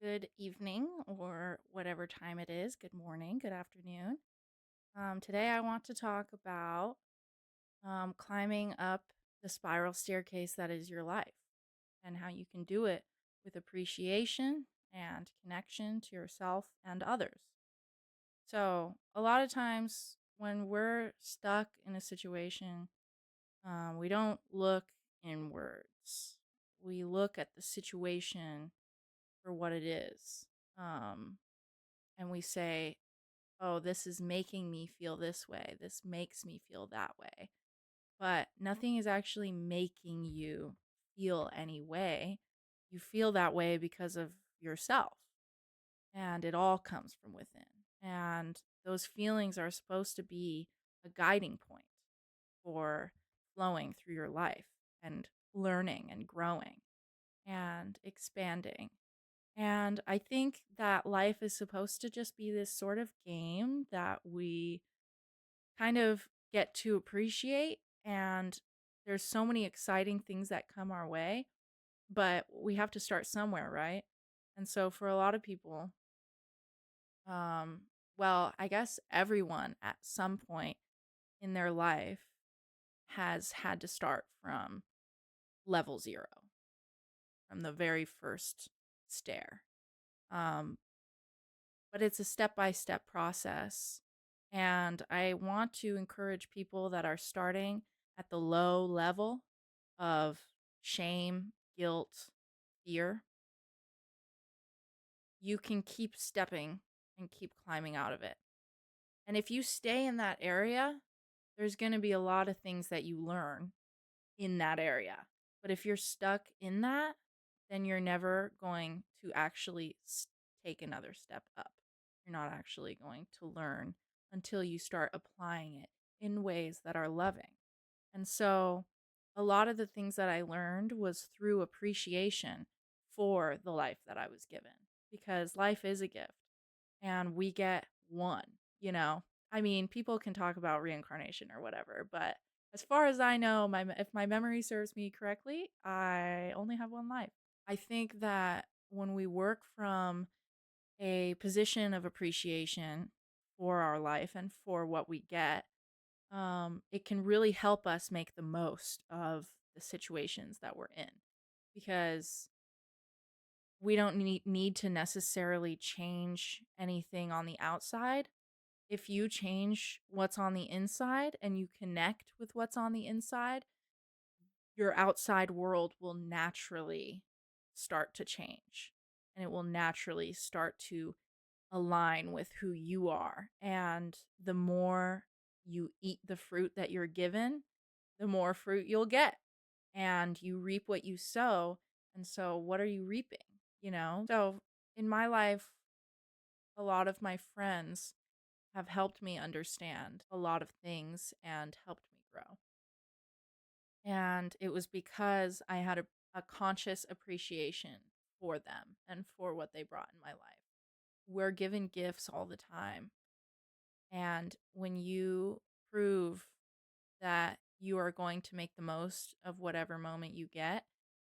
Good evening, or whatever time it is. Good morning, good afternoon. Today, I want to talk about climbing up the spiral staircase that is your life and how you can do it with appreciation and connection to yourself and others. So, a lot of times when we're stuck in a situation, we don't look inwards, we look at the situation for what it is. Um, and we say, oh, this is making me feel this way. This makes me feel that way. But nothing is actually making you feel any way. You feel that way because of yourself. And it all comes from within. And those feelings are supposed to be a guiding point for flowing through your life and learning and growing and expanding. And I think that life is supposed to just be this sort of game that we kind of get to appreciate. And there's so many exciting things that come our way, but we have to start somewhere, right? And so for a lot of people, um, well, I guess everyone at some point in their life has had to start from level zero, from the very first stair. Um, but it's a step-by-step process. And I want to encourage people that are starting at the low level of shame, guilt, fear. You can keep stepping and keep climbing out of it. And if you stay in that area, there's going to be a lot of things that you learn in that area. But if you're stuck in that, then you're never going to actually take another step up. You're not actually going to learn until you start applying it in ways that are loving. And so a lot of the things that I learned was through appreciation for the life that I was given, because life is a gift and we get one, you know. I mean, people can talk about reincarnation or whatever, but as far as I know, if my memory serves me correctly, I only have one life. I think that when we work from a position of appreciation for our life and for what we get, it can really help us make the most of the situations that we're in, because we don't need to necessarily change anything on the outside. If you change what's on the inside and you connect with what's on the inside, your outside world will naturally start to change, and it will naturally start to align with who you are. And the more you eat the fruit that you're given, the more fruit you'll get. And you reap what you sow. And so, what are you reaping? You know? So, in my life, a lot of my friends have helped me understand a lot of things and helped me grow. And it was because I had a conscious appreciation for them and for what they brought in my life. We're given gifts all the time. And when you prove that you are going to make the most of whatever moment you get,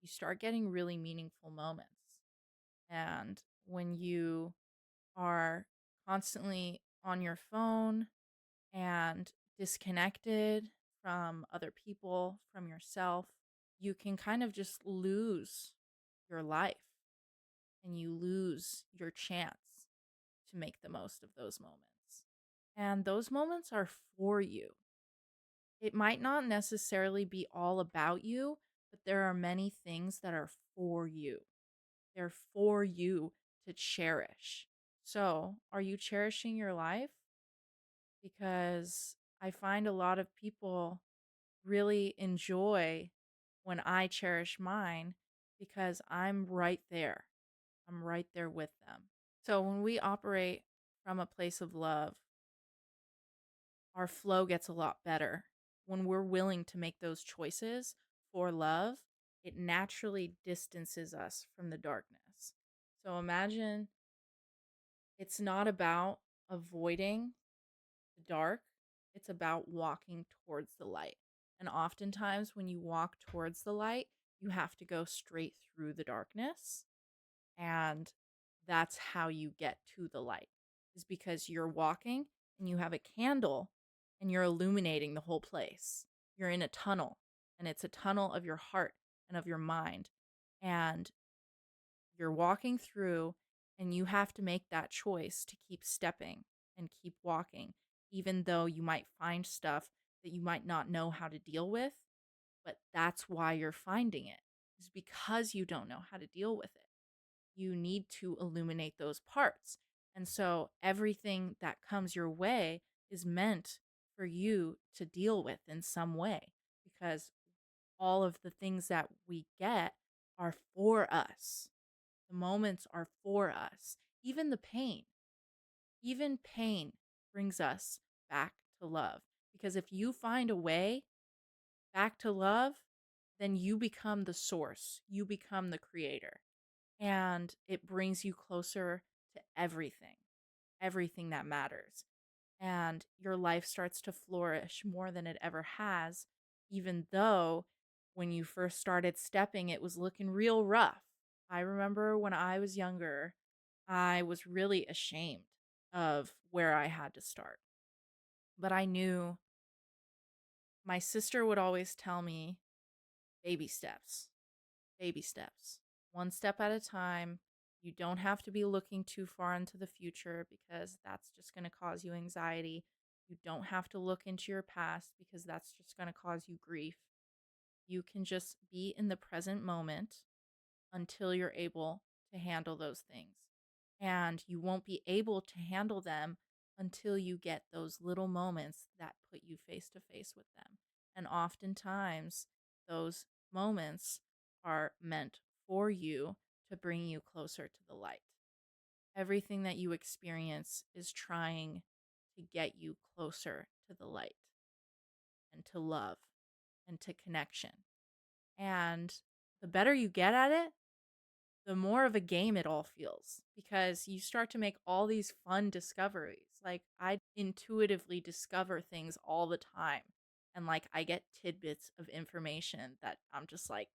you start getting really meaningful moments. And when you are constantly on your phone and disconnected from other people, from yourself, you can kind of just lose your life and you lose your chance to make the most of those moments. And those moments are for you. It might not necessarily be all about you, but there are many things that are for you. They're for you to cherish. So, are you cherishing your life? Because I find a lot of people really enjoy when I cherish mine, because I'm right there. I'm right there with them. So when we operate from a place of love, our flow gets a lot better. When we're willing to make those choices for love, it naturally distances us from the darkness. So imagine it's not about avoiding the dark, it's about walking towards the light. And oftentimes, when you walk towards the light, you have to go straight through the darkness. And That's how you get to the light, is because you're walking and you have a candle and you're illuminating the whole place. You're in a tunnel, and it's a tunnel of your heart and of your mind. And you're walking through, and you have to make that choice to keep stepping and keep walking, even though you might find stuff that you might not know how to deal with. But that's why you're finding it, is because you don't know how to deal with it. You need to illuminate those parts. And so everything that comes your way is meant for you to deal with in some way, because all of the things that we get are for us. The moments are for us. Even the pain, even pain brings us back to love. Because if you find a way back to love, then you become the source, you become the creator, and it brings you closer to everything, everything that matters. And your life starts to flourish more than it ever has, even though when you first started stepping, it was looking real rough. I remember when I was younger, I was really ashamed of where I had to start. But I knew my sister would always tell me baby steps, baby steps, one step at a time. You don't have to be looking too far into the future because that's just going to cause you anxiety. You don't have to look into your past because that's just going to cause you grief. You can just be in the present moment until you're able to handle those things. And you won't be able to handle them until you get those little moments that put you face to face with them. And oftentimes, those moments are meant for you to bring you closer to the light. Everything that you experience is trying to get you closer to the light and to love and to connection. And the better you get at it, the more of a game it all feels, because you start to make all these fun discoveries. Like, I intuitively discover things all the time. And like, I get tidbits of information that I'm just like,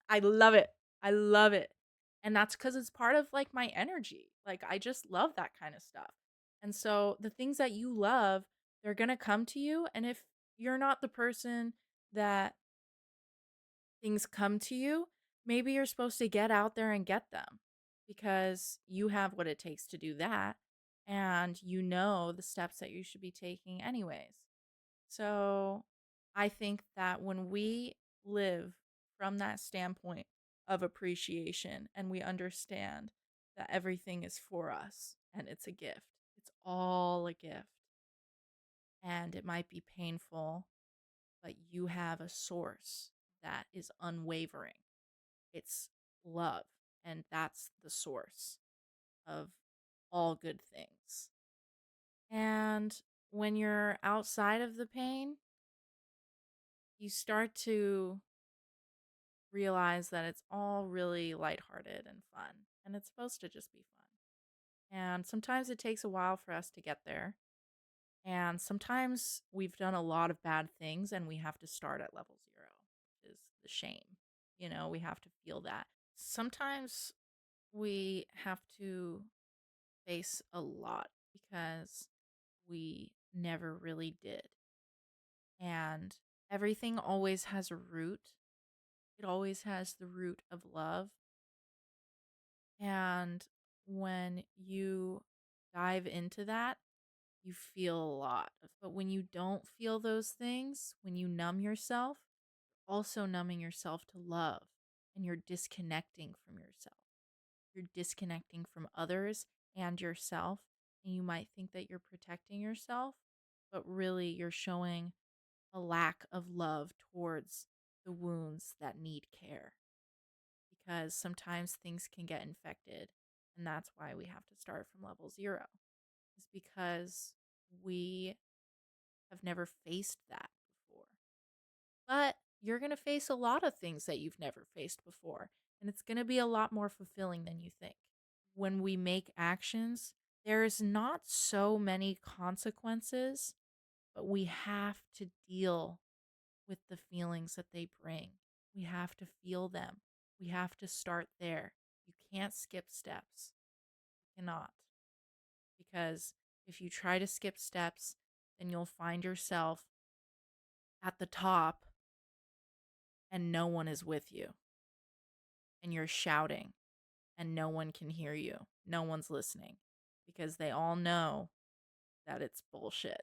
I love it. I love it. And that's because it's part of like my energy. Like, I just love that kind of stuff. And so the things that you love, they're going to come to you. And if you're not the person that things come to you, maybe you're supposed to get out there and get them, because you have what it takes to do that. And you know the steps that you should be taking, anyways. So I think that when we live from that standpoint of appreciation and we understand that everything is for us and it's a gift, it's all a gift, and it might be painful, but you have a source that is unwavering. It's love, and that's the source of all good things. And when you're outside of the pain, you start to realize that it's all really lighthearted and fun, and it's supposed to just be fun. And sometimes it takes a while for us to get there. And sometimes we've done a lot of bad things and we have to start at level 0, which is the shame. We have to feel that. Sometimes we have to face a lot because we never really did. And everything always has a root. It always has the root of love. And when you dive into that, you feel a lot. But when you don't feel those things, when you numb yourself, also numbing yourself to love, and you're disconnecting from yourself. You're disconnecting from others and yourself, and you might think that you're protecting yourself, but really you're showing a lack of love towards the wounds that need care, because sometimes things can get infected, and that's why we have to start from level 0, is because we have never faced that before. But you're going to face a lot of things that you've never faced before, and it's going to be a lot more fulfilling than you think. When we make actions, there's not so many consequences, but we have to deal with the feelings that they bring. We have to feel them. We have to start there. You can't skip steps. You cannot. Because if you try to skip steps, then you'll find yourself at the top and no one is with you. And you're shouting and no one can hear you. No one's listening because they all know that it's bullshit.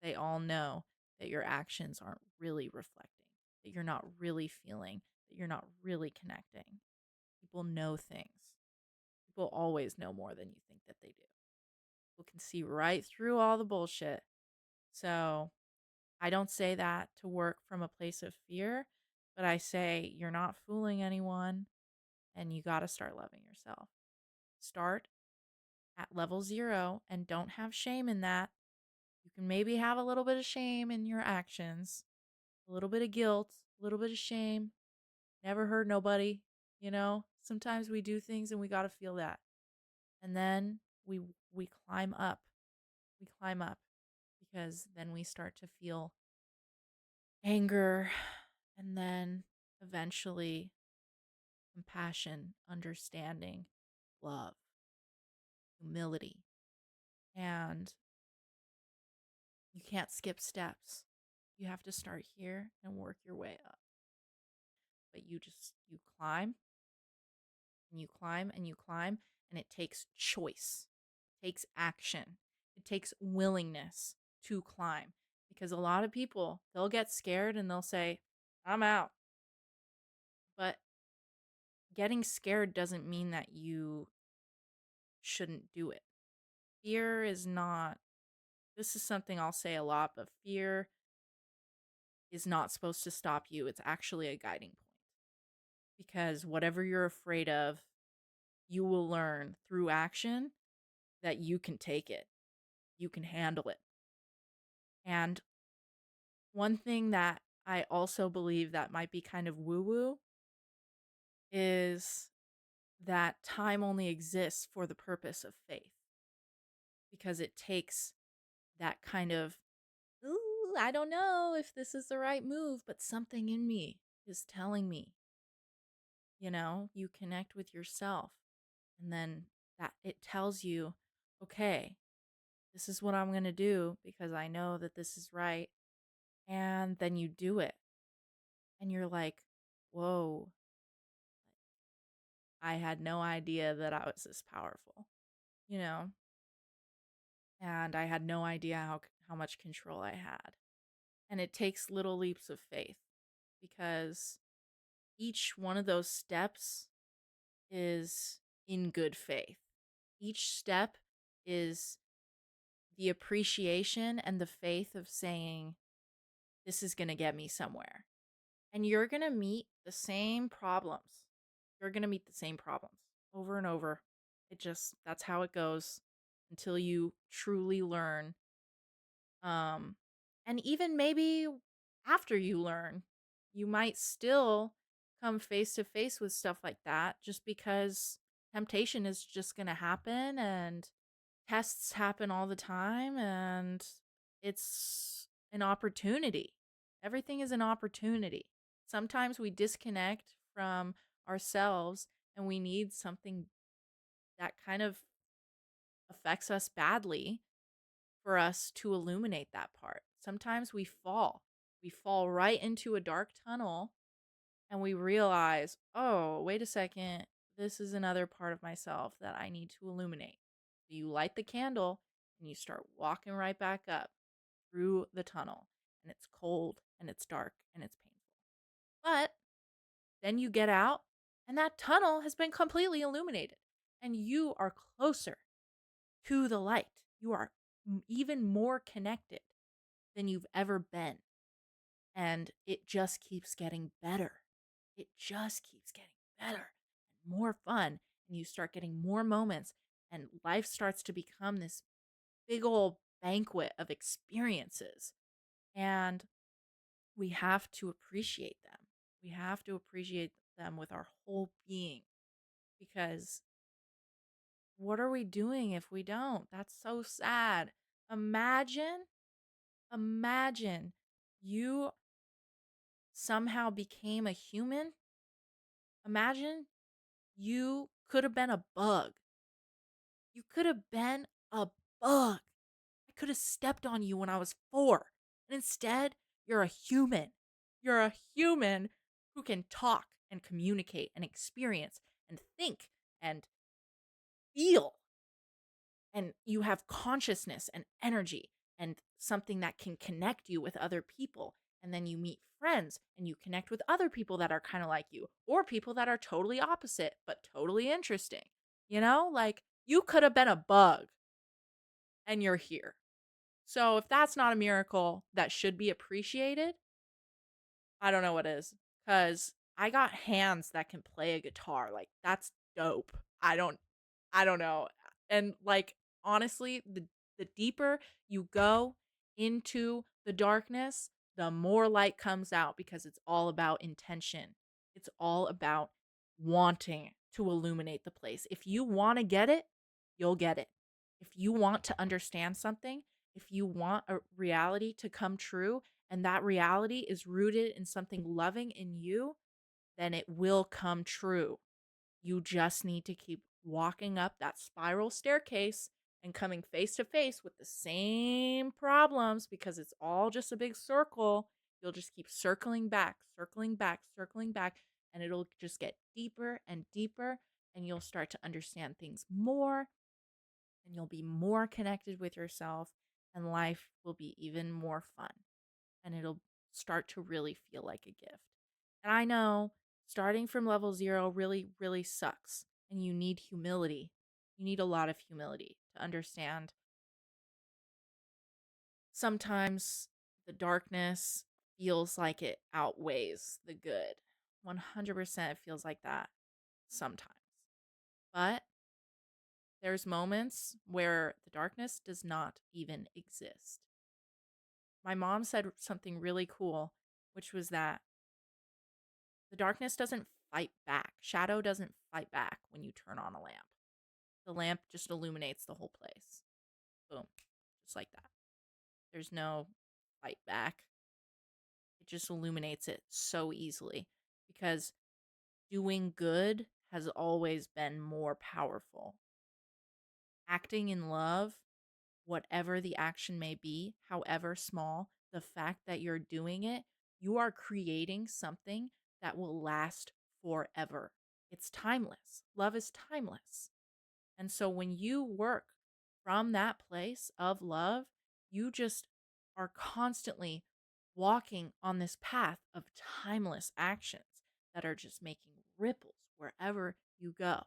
They all know that your actions aren't really reflecting, that you're not really feeling, that you're not really connecting. People know things. People always know more than you think that they do. People can see right through all the bullshit. So I don't say that to work from a place of fear, but I say you're not fooling anyone and you got to start loving yourself. Start at level 0 and don't have shame in that. You can maybe have a little bit of shame in your actions, a little bit of guilt, a little bit of shame. Never hurt nobody, you know? Sometimes we do things and we got to feel that. And then we climb up. We climb up because then we start to feel anger and then eventually compassion, understanding, love, humility. And you can't skip steps. You have to start here and work your way up. But you climb and you climb and you climb, and it takes choice. It takes action. It takes willingness to climb. Because a lot of people, they'll get scared and they'll say, I'm out. But getting scared doesn't mean that you shouldn't do it. Fear is not, this is something I'll say a lot, but fear is not supposed to stop you. It's actually a guiding point. Because whatever you're afraid of, you will learn through action that you can take it. You can handle it. And one thing that I also believe that might be kind of woo-woo is that time only exists for the purpose of faith. Because it takes that kind of, ooh, I don't know if this is the right move, but something in me is telling me. You know, you connect with yourself and then that it tells you, okay, this is what I'm going to do because I know that this is right. And then you do it. And you're like, whoa, I had no idea that I was this powerful, you know? And I had no idea how much control I had. And it takes little leaps of faith because each one of those steps is in good faith. Each step is the appreciation and the faith of saying, this is going to get me somewhere. And you're going to meet the same problems. You're going to meet the same problems over and over. That's how it goes until you truly learn. And even maybe after you learn, you might still come face to face with stuff like that just because temptation is just going to happen and tests happen all the time and it's an opportunity. Everything is an opportunity. Sometimes we disconnect from ourselves and we need something that kind of affects us badly for us to illuminate that part. Sometimes we fall. We fall right into a dark tunnel and we realize, oh, wait a second, this is another part of myself that I need to illuminate. So you light the candle and you start walking right back up through the tunnel. And it's cold and it's dark and it's painful. But then you get out and that tunnel has been completely illuminated and you are closer to the light. You are even more connected than you've ever been. And it just keeps getting better. It just keeps getting better and more fun. And you start getting more moments and life starts to become this big old banquet of experiences. And we have to appreciate them. We have to appreciate them with our whole being because what are we doing if we don't? That's so sad. Imagine you somehow became a human. Imagine You could have been a bug. You could have been a bug. I could have stepped on you when I was 4. And instead, you're a human. You're a human who can talk and communicate and experience and think and feel. And you have consciousness and energy and something that can connect you with other people. And then you meet friends and you connect with other people that are kind of like you or people that are totally opposite but totally interesting. Like you could have been a bug and you're here. So if that's not a miracle that should be appreciated, I don't know what is. Cause I got hands that can play a guitar. Like that's dope. I don't know. And like honestly, the deeper you go into the darkness, the more light comes out because it's all about intention. It's all about wanting to illuminate the place. If you want to get it, you'll get it. If you want to understand something, if you want a reality to come true, and that reality is rooted in something loving in you, then it will come true. You just need to keep walking up that spiral staircase and coming face to face with the same problems because it's all just a big circle. You'll just keep circling back, circling back, circling back, and it'll just get deeper and deeper, and you'll start to understand things more, and you'll be more connected with yourself, and life will be even more fun, and it'll start to really feel like a gift. And I know starting from level 0 really, really sucks. And you need humility. You need a lot of humility to understand. Sometimes the darkness feels like it outweighs the good. 100% it feels like that sometimes. But there's moments where the darkness does not even exist. My mom said something really cool, which was that the darkness doesn't fight back. Shadow doesn't fight back when you turn on a lamp. The lamp just illuminates the whole place. Boom. Just like that. There's no fight back. It just illuminates it so easily because doing good has always been more powerful. Acting in love, whatever the action may be, however small, the fact that you're doing it, you are creating something that will last forever. It's timeless. Love is timeless. And so when you work from that place of love, you just are constantly walking on this path of timeless actions that are just making ripples wherever you go.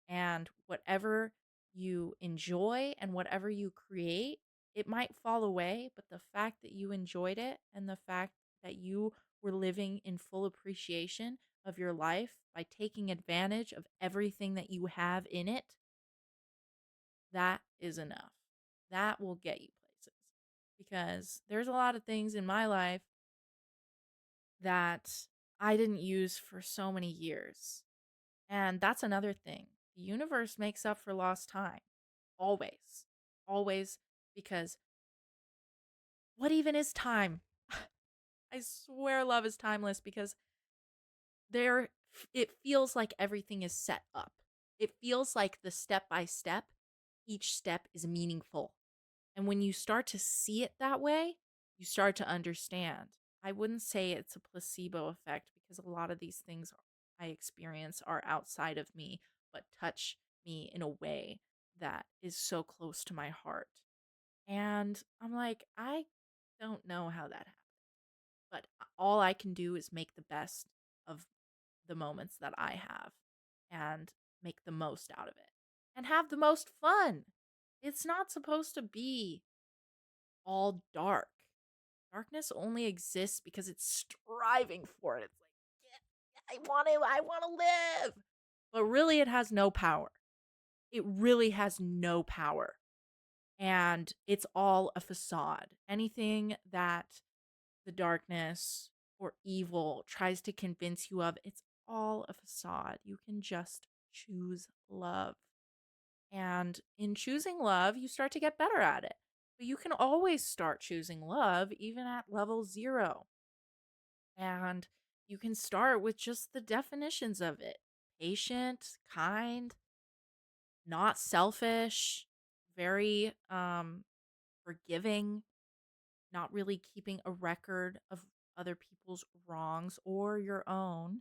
And whatever you enjoy and whatever you create, it might fall away, but the fact that you enjoyed it and the fact that you were living in full appreciation of your life by taking advantage of everything that you have in it, that is enough. That will get you places. Because there's a lot of things in my life that I didn't use for so many years. And that's another thing. The universe makes up for lost time. Always. Always. Because what even is time? I swear love is timeless because there it feels like everything is set up. It feels like the step by step, each step is meaningful. And when you start to see it that way, you start to understand. I wouldn't say it's a placebo effect because a lot of these things I experience are outside of me, but touch me in a way that is so close to my heart. And I'm like, I don't know how that happened. But all I can do is make the best of the moments that I have and make the most out of it and have the most fun. It's not supposed to be all dark. Darkness only exists because it's striving for it. It's like, yeah, I want to live. But really, it has no power. It really has no power. And it's all a facade. Anything that the darkness or evil tries to convince you of, it's all a facade. You can just choose love. And in choosing love, you start to get better at it. But you can always start choosing love even at level 0. And you can start with just the definitions of it. patient, kind, not selfish, very forgiving, not really keeping a record of other people's wrongs or your own,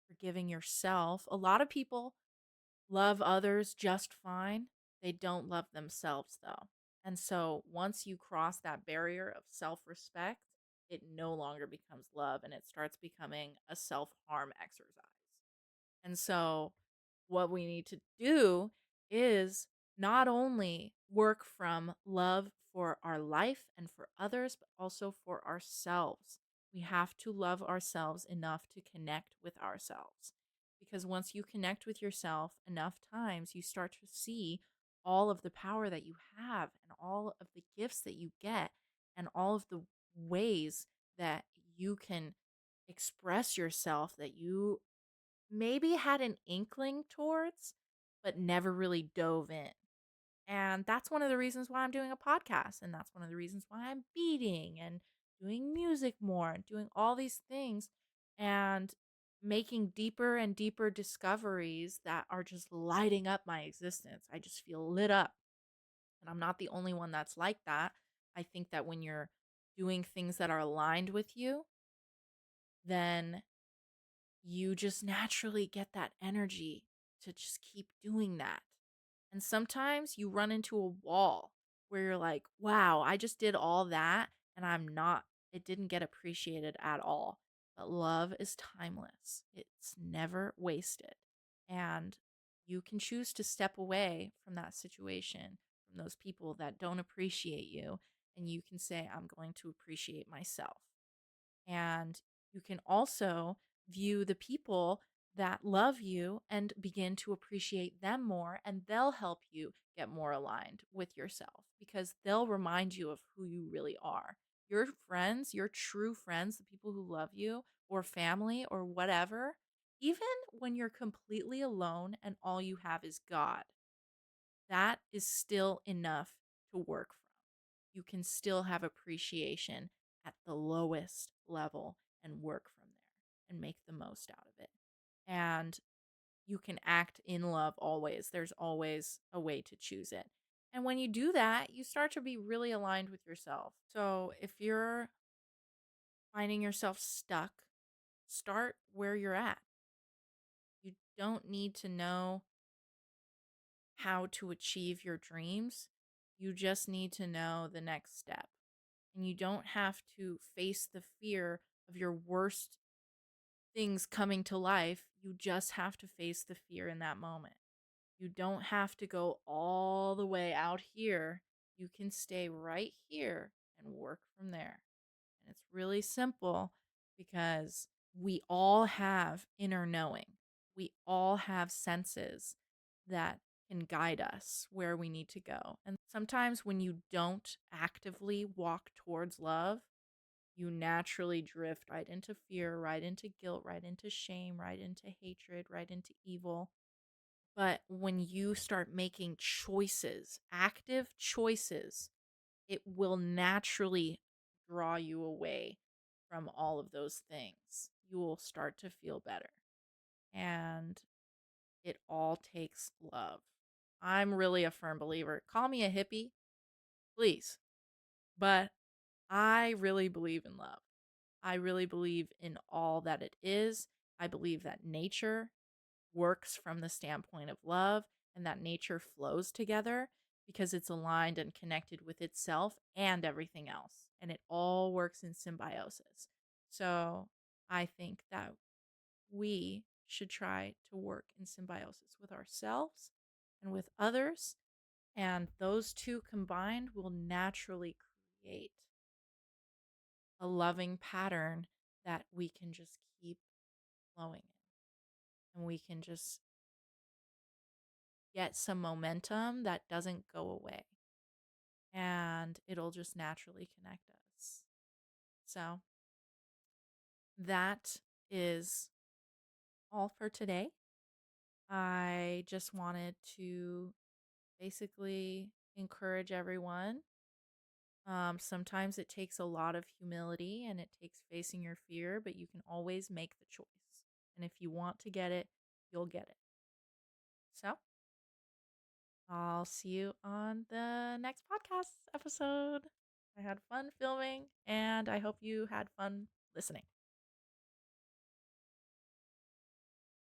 forgiving yourself. A lot of people love others just fine. They don't love themselves though. And so once you cross that barrier of self respect, it no longer becomes love and it starts becoming a self harm exercise. And so, what we need to do is not only work from love for our life and for others, but also for ourselves. We have to love ourselves enough to connect with ourselves. Because once you connect with yourself enough times, you start to see all of the power that you have and all of the gifts that you get and all of the ways that you can express yourself that you maybe had an inkling towards, but never really dove in. And that's one of the reasons why I'm doing a podcast. And that's one of the reasons why I'm beading and doing music more and doing all these things and making deeper and deeper discoveries that are just lighting up my existence. I just feel lit up. And I'm not the only one that's like that. I think that when you're doing things that are aligned with you, then you just naturally get that energy to just keep doing that. And sometimes you run into a wall where you're like, wow, I just did all that and it didn't get appreciated at all. But love is timeless, it's never wasted. And you can choose to step away from that situation, from those people that don't appreciate you. And you can say, I'm going to appreciate myself. And you can also view the people that love you and begin to appreciate them more, and they'll help you get more aligned with yourself because they'll remind you of who you really are. Your friends, your true friends, the people who love you, or family, or whatever, even when you're completely alone and all you have is God, that is still enough to work from. You can still have appreciation at the lowest level and work from there and make the most out of it. And you can act in love always. There's always a way to choose it. And when you do that, you start to be really aligned with yourself. So if you're finding yourself stuck, start where you're at. You don't need to know how to achieve your dreams. You just need to know the next step. And you don't have to face the fear of your worst things coming to life. You just have to face the fear in that moment. You don't have to go all the way out here. You can stay right here and work from there. And it's really simple because we all have inner knowing. We all have senses that can guide us where we need to go. And sometimes when you don't actively walk towards love, you naturally drift right into fear, right into guilt, right into shame, right into hatred, right into evil. But when you start making choices, active choices, it will naturally draw you away from all of those things. You will start to feel better. And it all takes love. I'm really a firm believer. Call me a hippie, please. But I really believe in love. I really believe in all that it is. I believe that nature works from the standpoint of love and that nature flows together because it's aligned and connected with itself and everything else. And it all works in symbiosis. So I think that we should try to work in symbiosis with ourselves and with others. And those two combined will naturally create a loving pattern that we can just keep flowing in. And we can just get some momentum that doesn't go away. And it'll just naturally connect us. So that is all for today. I just wanted to basically encourage everyone. Sometimes it takes a lot of humility and it takes facing your fear, but you can always make the choice. And if you want to get it, you'll get it. So, I'll see you on the next podcast episode. I had fun filming, and I hope you had fun listening.